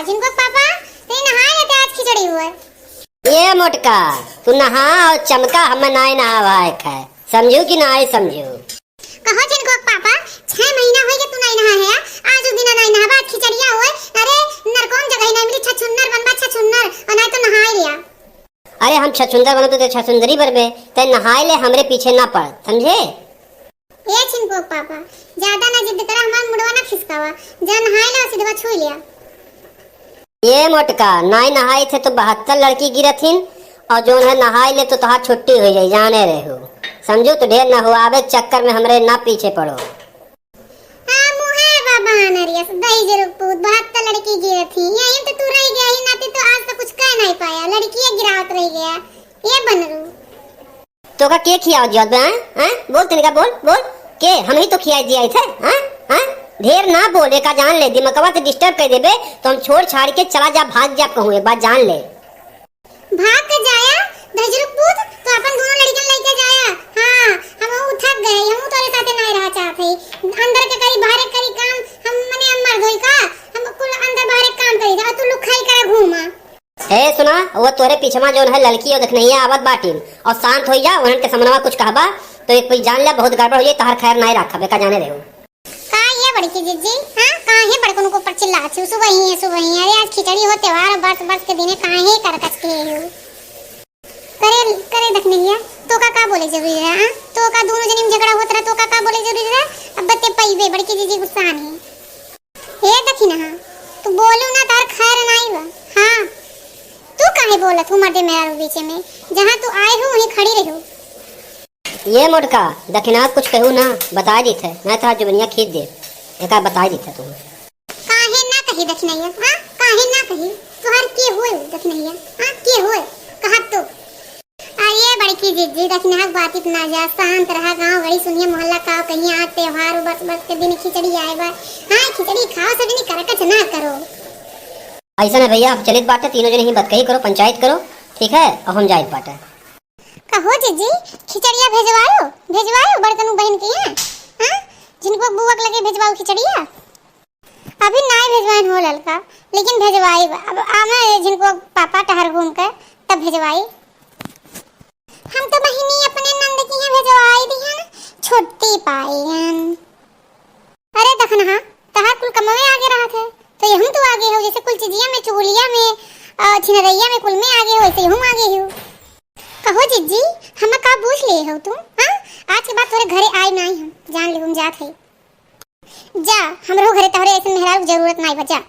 जिनको पापा नहीं नहाए लेते आज खिचड़ी हुए। ये मोटका तू नहा और चमका हम नाय नहावाए है, समझू कि नाय समझू? कहो जिनको पापा 6 महीना हो गए तू नहीं नहा है, आज दिन नहीं नहावा खिचड़िया हुए। अरे नरकोम जगह नहीं मिली, छछुन्नर बनबा छछुन्नर और नहीं तो नहाए लिया। अरे हम छछुंदर बनो तो छछुंदरी बनबे, ते नहाए ले हमरे पीछे ना पड़, समझे? ये चिनको पापा ज्यादा ना जिद करा, हमारा मुड़वा ना खिसकावा, जा नहाए ले सीधवा छू लिया। ये मोटका नाई नहाई थे तो 72 लड़की गिरथिन और जो है नहाई ले तो तोहार छुट्टी हो जाए, जाने रहो, समझो? तो ढेर ना हो आवे चक्कर में हमरे ना पीछे पड़ो। हां मुहे बाबा नरिया दही जरूर पूत 72 लड़की गिरथी, यहीं तो तू रह गया ही नाते तो आज तो कुछ कह नहीं पाया, लड़की गिरावत रह गया। ये बनरू तो का के खियाओ जियत बे? हैं बोल तनिका बोल बोल के हम ही तो खिया दिया थे। हैं हैं ढेर ना बोले का जान ले, दिमागवा से डिस्टर्ब कर देबे तो हम छोड़ छाड़ के चला जा, भाग जा कहूं, एक बात जान ले। भाग के जाया दजरू पूत तो अपन दोनों लड़कियां लेके जाया। हां हम उठक गए, हम तोरे साथे नहीं रहा चाहते, अंदर के करी बाहर करी काम, हम मने अमर धोई का हम कुल अंदर बाहर काम करी जा, तू लुखाई करे घूमा। ए सुना, वो तोरे पीछे जो है लड़की और देखनैया आवत बाटिन और शांत हो जा, उनन के समनवा कुछ कहबा तो एक कोई जान ले बहुत गड़बड़ हो जाए, तहर खैर नहीं रखबे का जाने देहु। का ये बड़ी की जीजी हां काहे बड़कन को ऊपर चिल्ला छी, सुबह ही है सुबह ही। अरे आज खिचड़ी हो त्योहार बर्त के दिन काहे कर कस के हो करे करे देखनैया तो का बोले जरूरी है? हां तो का दोनों जनी में झगड़ा होत रहा, तो का बोले जरूरी है? अब बते पईबे बड़ी की जीजी गुस्सा नहीं हे देखी ना, तू बोलू ना तार खैर नहीं बा। हां तू काहे बोलत हूं मर्दे मेरा बीच में, जहां तू आए हो वहीं खड़ी रहो। ये मोटका दखिना कुछ कहू ना, बता दी थे मैं तोरा जुबनिया खींच दे, एका बता दी थे तू काहे ना कही दखनैया? हां काहे ना कही तोहर के होय दखनैया? हां के होय कहत तो आइए बड़ी की जीजी दखना बात इतना जा शांत रहा, गांव गड़ी सुनिए मोहल्ला का कहीं आ त्योहार बस के दिन खिचड़ी आए बा। हां खिचड़ी खाओ सजनी करकच ना करो। ऐसा ना भैया, आप चलित बाटे तीनों जने ही बतकही करो, पंचायत करो, ठीक है? और हम जाइत बाटे। कहो जीजी खिचड़िया भेजवाओ बड़कनु बहन के हैं। हां जिनको बुवक लगे भेजवाओ खिचड़िया, अभी नहीं भेजवाइन हो ललका, लेकिन भेजवाई अब आमे जिनको पापा टहर घूम कर तब भेजवाई। हम तो बहिनी अपने नंद की हैं भेजवाई दी है ना, छोटी पाईन। अरे देखना हां तहार कुल कमवे आगे रहा थे तो हम तो आगे हो, जैसे कुल चीजिया में चुगलिया में छिनरैया में कुल में आगे हो, ऐसे हम आगे हो। कहो जीजी हम का पूछ लिए हो तुम? हां आज के बाद तोरे घरे आई नहीं, हम जान ले हम जात है। जा हमरो घरे तोरे ऐसे मेहरारू जरूरत नहीं बचा।